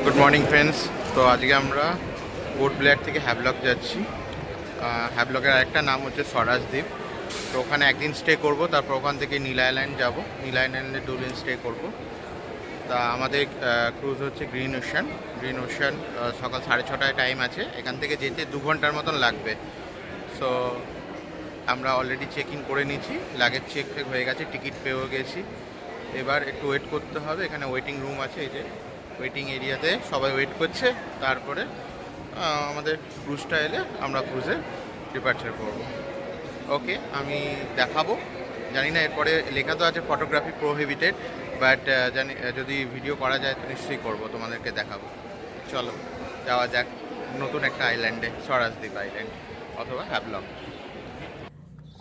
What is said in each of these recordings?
Good morning friends. তো আজকে আমরা পোর্ট ব্লেয়ার থেকে হ্যাভলক যাচ্ছি। হ্যাভলকের আরেকটা নাম হচ্ছে স্বরাজ দ্বীপ। তো ওখানে একদিন স্টে করব, তারপর ওখান থেকে নীল আইল্যান্ড যাব। নীল আইল্যান্ডে 2 দিন স্টে করব। তা আমাদের ক্রুজ হচ্ছে গ্রিন ওশান। সকাল 6:30টায় টাইম আছে। এখান থেকে যেতে 2 ঘন্টার মতন লাগবে। সো আমরা অলরেডি চেক ইন করে নিয়েছি, লাগেজ চেক হয়ে গেছে, টিকিট পেয়েও গেছি। এবার একটু ওয়েট করতে হবে। এখানে ওয়েটিং রুম আছে, এই যে ওয়েটিং এরিয়াতে সবাই ওয়েট করছে। তারপরে আমাদের ক্রুজটা এলে আমরা ক্রুজে ডিপার্চার করব। ওকে, আমি দেখাবো। জানি না, এরপরে লেখা তো আছে ফটোগ্রাফি প্রোহিবিটেড, বাট জানি যদি ভিডিও করা যায় তো নিশ্চয়ই করবো, তোমাদেরকে দেখাবো। চলো যাওয়া যাক নতুন একটা আইল্যান্ডে, স্বরাজদ্বীপ আইল্যান্ড অথবা হ্যাভলক।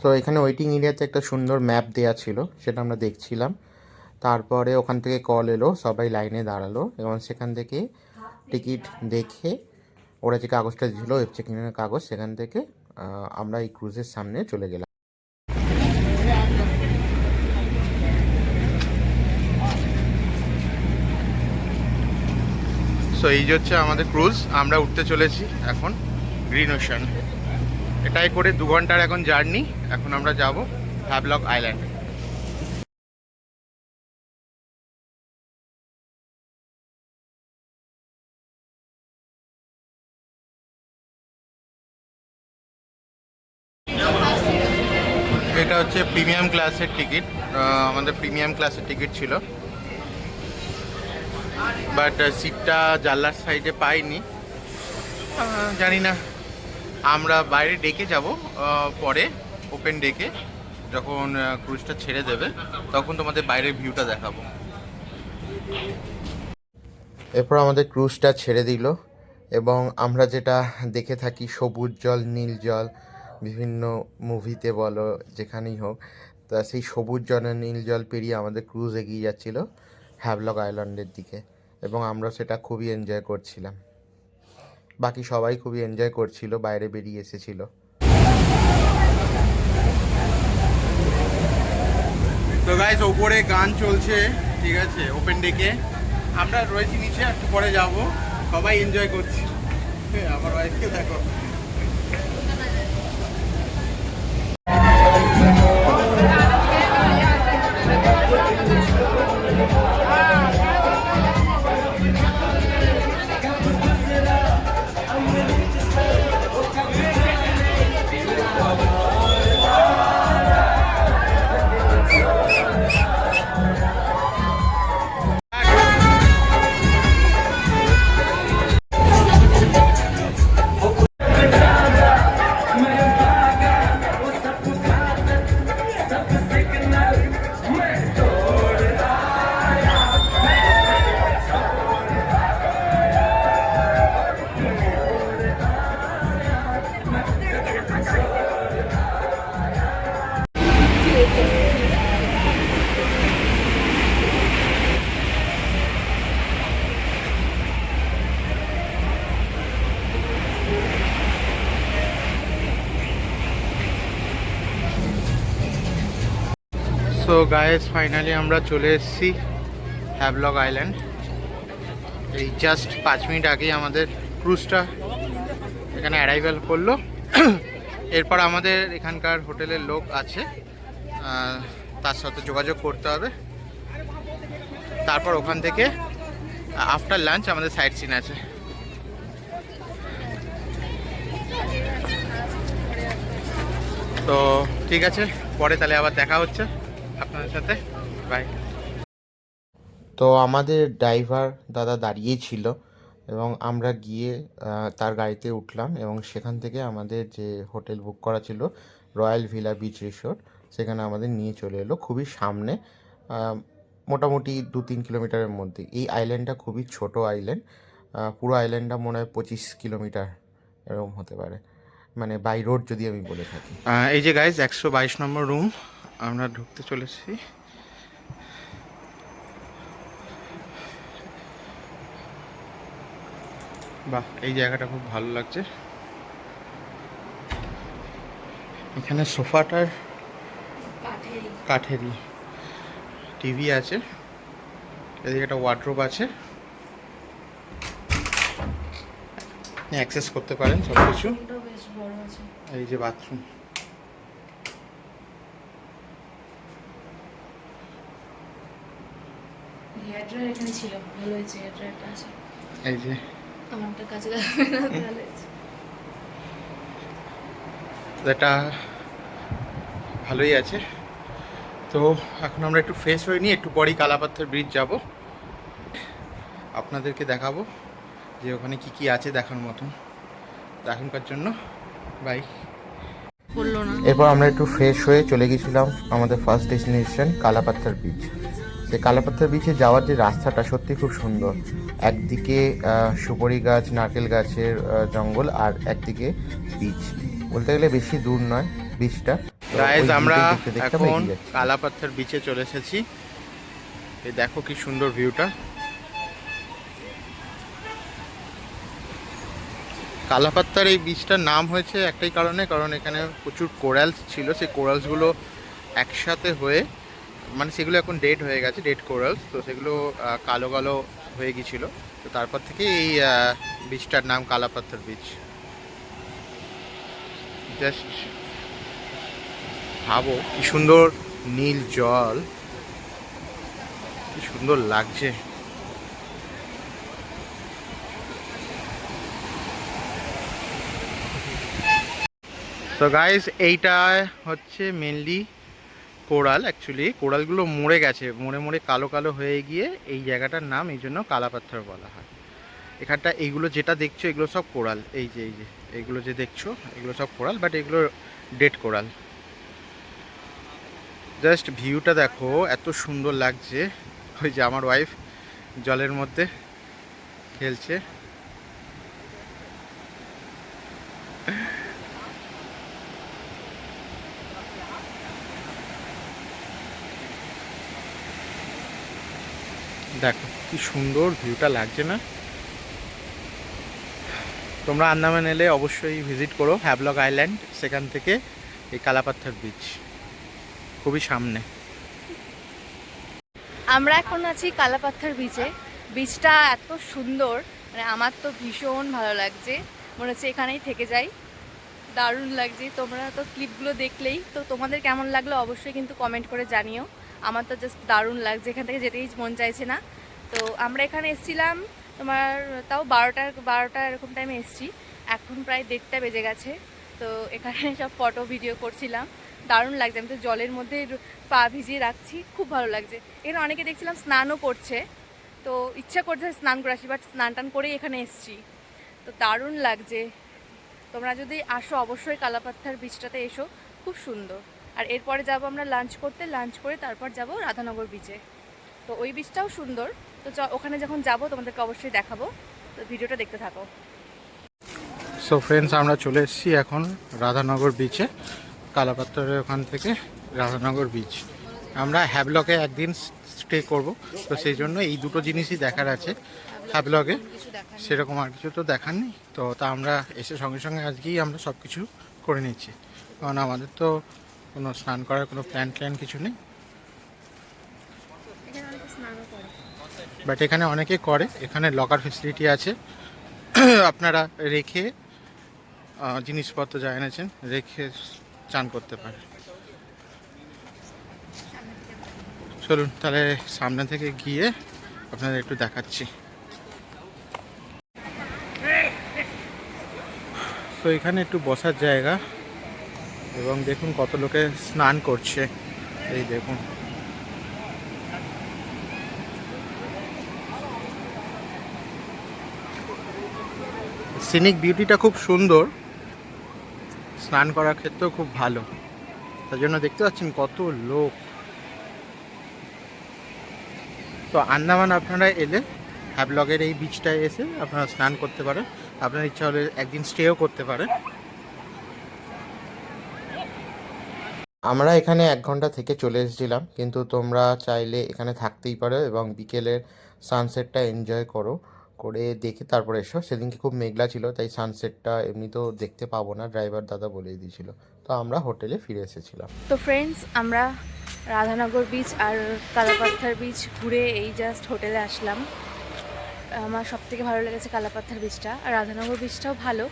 সো এখানে ওয়েটিং এরিয়াতে একটা সুন্দর ম্যাপ দেওয়া ছিল, সেটা আমরা দেখছিলাম। তারপরে ওখান থেকে কল এলো, সবাই লাইনে দাঁড়ালো এবং সেখান থেকে টিকিট দেখে ওরা যে কাগজটা দিল, ওয়েব চেকিংয়ের কাগজ, সেখান থেকে আমরা এই ক্রুজের সামনে চলে গেলাম। সো এই যে হচ্ছে আমাদের ক্রুজ, আমরা উঠতে চলেছি এখন গ্রিন ওশান। এটাই করে 2 ঘন্টার এখন জার্নি। এখন আমরা যাব হ্যাভলক আইল্যান্ড। এটা হচ্ছে প্রিমিয়াম ক্লাসের টিকিট। আমাদের প্রিমিয়াম ক্লাসের টিকিট ছিল, বাট সিটটা জানলার সাইডে পাইনি। জানি না, আমরা বাইরে ডেকে যাব পরে, ওপেন ডেকে যখন ক্রুজটা ছেড়ে দেবে তখন তোমাদের বাইরের ভিউটা দেখাবো। এরপর আমাদের ক্রুজটা ছেড়ে দিল এবং আমরা যেটা দেখে থাকি সবুজ জল, নীল জল, বিভিন্ন মুভিতে বলো যেখানেই হোক, তা সেই সবুজ জল আর নীল জল পেরিয়ে আমাদের ক্রুজ এগিয়ে যাচ্ছিল হ্যাভলক আইল্যান্ডের দিকে এবং আমরা সেটা খুবই এনজয় করছিলাম। বাকি সবাই খুবই এনজয় করছিল, বাইরে বেরিয়ে এসেছিল। তো গাইস, ওপরে গান চলছে, ঠিক আছে, ওপেন ডেকে। আমরা রয়েছি নিচে, একটু পরে যাব। সবাই এনজয় করছি। আমার ওয়াইফকে দেখো। সো গাইস, ফাইনালি আমরা চলে এসেছি হ্যাভলক আইল্যান্ড। এই জাস্ট 5 মিনিট আগেই আমাদের ক্রুজটা এখানে অ্যারাইভাল করলো। এরপর আমাদের এখানকার হোটেলের লোক আছে, তার সাথে যোগাযোগ করতে হবে। তারপর ওখান থেকে আফটার লাঞ্চ আমাদের সাইট সিন আছে। তো ঠিক আছে, পরে তাহলে আবার দেখা হচ্ছে আপনাদের সাথে। বাই। তো আমাদের ড্রাইভার দাদা দাঁড়িয়েই ছিল এবং আমরা গিয়ে তার গাড়িতে উঠলাম এবং সেখান থেকে আমাদের যে হোটেল বুক করা ছিল, রয়্যাল ভিলা বিচ রিসোর্ট, সেখানে আমাদের নিয়ে চলে এলো খুবই সামনে, মোটামুটি 2-3 কিলোমিটারের মধ্যে। এই আইল্যান্ডটা খুবই ছোট আইল্যান্ড, পুরো আইল্যান্ডটা মনে হয় 25 কিলোমিটার এরকম হতে পারে, মানে বাই রোড যদি আমি বলে থাকি। এই যে গাইজ, 122 নম্বর রুম, আমরা ঢুকতে চলেছি। বাহ, এই জায়গাটা খুব ভালো লাগছে। এখানে সোফাটার কাঠেরই, টিভি আছে, এদিকে একটা ওয়ার্ডরোব আছে। আপনি অ্যাক্সেস করতে পারেন সব কিছু। বেশ বড় আছে। এই যে বাথরুম, হেয়ার ড্রায়ার এখানে ছিল, ভালো হয়েছে হেয়ার ড্রায়ারটা আছে। এই যে আমারটা কাজে লাগবে না, ভালো হয়েছে। এটা ভালোই আছে। তো এখন আমরা একটু ফ্রেশ হয়ে নিই, একটু পরেই কালাপাথর ব্রিজ যাব, আপনাদেরকে দেখাবো যে ওখানে কি কি আছে দেখার মতন। এখনকার জন্য বাই। বললো না। এরপর আমরা একটু ফ্রেশ হয়ে চলে গেছিলাম আমাদের ফার্স্ট ডেস্টিনেশন কালাপাথর বিচ। সেই কালাপাথর বিচে যাওয়ার যে রাস্তাটা সত্যি খুব সুন্দর। একদিকে সুপারি গাছ, নারকেল গাছের জঙ্গল, আর একদিকে বিচ। বলতে গেলে বেশি দূর নয় বিচটা। গাইস আমরা এখন কালাপাথর বিচে চলে এসেছি। এই দেখো কি সুন্দর ভিউটা। কালাপাত্তার এই বীজটার নাম হয়েছে একটাই কারণে, কারণ এখানে প্রচুর কোরালস ছিল। সেই কোরালসগুলো একসাথে হয়ে, মানে সেগুলো এখন ডেড হয়ে গেছে, ডেড কোরালস, তো সেগুলো কালো কালো হয়ে গিয়েছিলো। তো তারপর থেকে এই বীজটার নাম কালাপাত্তার বীজ। জাস্ট ভাবো কি সুন্দর নীল জল, কি সুন্দর লাগছে। তো গাইস এইটা হচ্ছে মেনলি কোরাল। অ্যাকচুয়ালি কোরালগুলো মরে গেছে, মরে মরে কালো কালো হয়ে গিয়ে এই জায়গাটার নাম এই জন্য কালাপাথর বলা হয়। এখানটা এইগুলো যেটা দেখছো এগুলো সব কোরাল। এই যে এইগুলো যে দেখছো এগুলো সব কোরাল, বাট এগুলো ডেড কোরাল। জাস্ট ভিউটা দেখো, এত সুন্দর লাগছে। ওই যে আমার ওয়াইফ জলের মধ্যে খেলছে। দেখো কি সুন্দর ভিউটা লাগছে না? তোমরা আন্দামান এলে অবশ্যই ভিজিট করো হ্যাভলক আইল্যান্ড, সেখান থেকে এই কালাপাথর বিচ খুবই সামনে। আমরা এখন আছি কালাপাথর বিচে। বিচটা এত সুন্দর, মানে আমার তো ভীষণ ভালো লাগছে, মনে হচ্ছে এখানেই থেকে যাই। দারুণ লাগছে। তোমরা তো ক্লিপগুলো দেখলেই তো, তোমাদের কেমন লাগলো অবশ্যই কিন্তু কমেন্ট করে জানিও। আমার তো জাস্ট দারুণ লাগছে, এখান থেকে যেতেই মন চাইছে না। তো আমরা এখানে এসেছিলাম তোমার তাও 12টা এরকম টাইমে এসেছি। এখন প্রায় 1:30 বেজে গেছে। তো এখানে সব ফটো ভিডিও করছিলাম, দারুণ লাগছে। আমি তো জলের মধ্যে পা ভিজিয়ে রাখছি, খুব ভালো লাগছে। এখানে অনেকে দেখছিলাম স্নানও করছে, তো ইচ্ছা করছে স্নান করে আসি, বাট স্নান টান করেই এখানে এসেছি। তো দারুণ লাগছে। তোমরা যদি আসো অবশ্যই কালাপাথর বিচটাতে এসো, খুব সুন্দর। আর এরপরে যাব আমরা লাঞ্চ করতে, লাঞ্চ করে তারপর যাব রাধানগর বিচে। তো ওই বিচটাও সুন্দর। তো ওখানে যখন যাব তোমাদেরকে অবশ্যই দেখাবো, তো ভিডিওটা দেখতে থাকো। সো ফ্রেন্ডস আমরা চলে এসেছি এখন রাধানগর বিচে। কালাপাথরের ওখান থেকে রাধানগর বিচ। আমরা হ্যাভলকে একদিন স্টে করব, তো সেই জন্য এই দুটো জিনিসই দেখার আছে হ্যাভলকে। সেরকম আর কিছু তো দেখার নেই। তো তা আমরা এসে সঙ্গে সঙ্গে আজকেই আমরা সব কিছু করে নিচ্ছি, কারণ আমাদের তো কোনো স্নান করার কোনো প্ল্যান কিছু নেই। বাট এখানে অনেকে করে, এখানে লকার ফেসিলিটি আছে। আপনারা রেখে জিনিসপত্র যা এনেছেন রেখে চান করতে পারে। চলুন তাহলে সামনে থেকে গিয়ে আপনাদের একটু দেখাচ্ছি। তো এখানে একটু বসার জায়গা, এবং দেখুন কত লোকে স্নান করছে। এই দেখুন, সিনিক বিউটিটা খুব সুন্দর, স্নান করার ক্ষেত্রেও খুব ভালো। তার জন্য দেখতে পাচ্ছেন কত লোক। তো আন্দামান আপনারা এলে হ্যাভলকের এই বিচটায় এসে আপনারা স্নান করতে পারেন। আপনার ইচ্ছা হলে একদিন স্টেও করতে পারেন। আমরা এখানে 1 ঘন্টা থেকে চলে এসেছিলাম, কিন্তু তোমরা চাইলে এখানে থাকতেই পারো এবং বিকেলের সানসেটটা এনজয় করে দেখে তারপরে এসো। সেদিনকে খুব মেঘলা ছিল, তাই সানসেটটা এমনিতেও দেখতে পাবো না, ড্রাইভার দাদা বলেই দিয়েছিল। তো আমরা হোটেলে ফিরে এসেছিলাম। তো ফ্রেন্ডস আমরা রাধানগর বিচ আর কালাপাথর বিচ ঘুরে এই জাস্ট হোটেলে আসলাম। আমার সবথেকে ভালো লেগেছে কালাপাথার বিচটা। আর রাধানগর বিচটাও ভালো,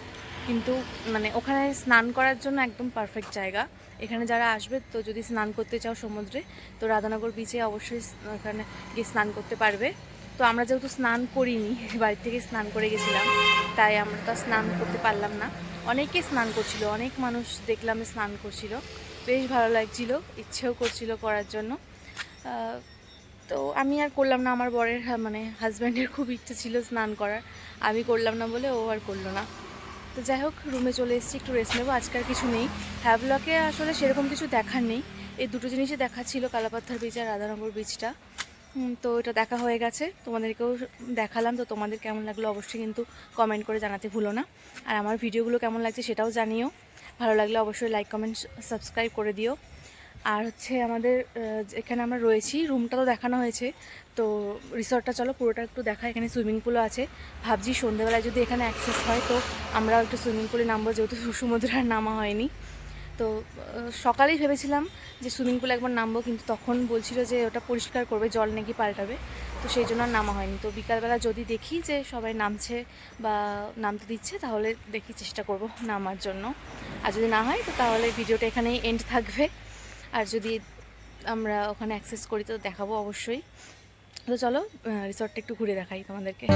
কিন্তু মানে ওখানে স্নান করার জন্য একদম পারফেক্ট জায়গা। এখানে যারা আসবে, তো যদি স্নান করতে চাও সমুদ্রে, তো রাধানগর বিচে অবশ্যই ওখানে গিয়ে স্নান করতে পারবে। তো আমরা যেহেতু স্নান করিনি, বাড়ি থেকে স্নান করে গেছিলাম, তাই আমরা তো স্নান করতে পারলাম না। অনেকে স্নান করছিল, অনেক মানুষ দেখলাম স্নান করছিল, বেশ ভালো লাগছিল, ইচ্ছেও করছিল করার জন্য। তো আমি আর করলাম না, আমার বরের মানে হাজব্যান্ডের খুব ইচ্ছা ছিল স্নান করার, আমি করলাম না বলে ও আর করলো না। তো যাই হোক, রুমে চলে এসেছি, একটু রেস্ট নেবো, আজকাল কিছু নেই। হ্যাভলকে আসলে সেরকম কিছু দেখার নেই, এই দুটো জিনিসই দেখা ছিল, কালাপাথার বিচ আর রাধানগর বিচটা। তো এটা দেখা হয়ে গেছে, তোমাদেরকেও দেখালাম। তো তোমাদের কেমন লাগলো অবশ্যই কিন্তু কমেন্ট করে জানাতে ভুলো না। আর আমার ভিডিওগুলো কেমন লাগছে সেটাও জানিও, ভালো লাগলে অবশ্যই লাইক কমেন্ট সাবস্ক্রাইব করে দিও। আর হচ্ছে আমাদের এখানে আমরা রয়েছি, রুমটা তো দেখানো হয়েছে, তো রিসর্টটা চলো পুরোটা একটু দেখা। এখানে সুইমিং পুলও আছে, ভাবছি সন্ধ্যেবেলায় যদি এখানে অ্যাক্সেস হয় তো আমরাও একটু সুইমিং পুলে নামবো, যেহেতু সমুদ্রে আর নামা হয়নি। তো সকালেই ভেবেছিলাম যে সুইমিং পুলে একবার নামবো, কিন্তু তখন বলছিল যে ওটা পরিষ্কার করবে, জল নাকি পাল্টাবে, তো সেই জন্য আর নামা হয়নি। তো বিকালবেলা যদি দেখি যে সবাই নামছে বা নামতে দিচ্ছে, তাহলে দেখি চেষ্টা করব নামার জন্য। আর যদি না হয় তো তাহলে ভিডিওটা এখানেই এন্ড থাকবে। আর যদি আমরা ওখানে অ্যাক্সেস করি তো দেখাবো অবশ্যই। তো চলো রিসর্টটা একটু ঘুরে দেখাই তোমাদেরকে।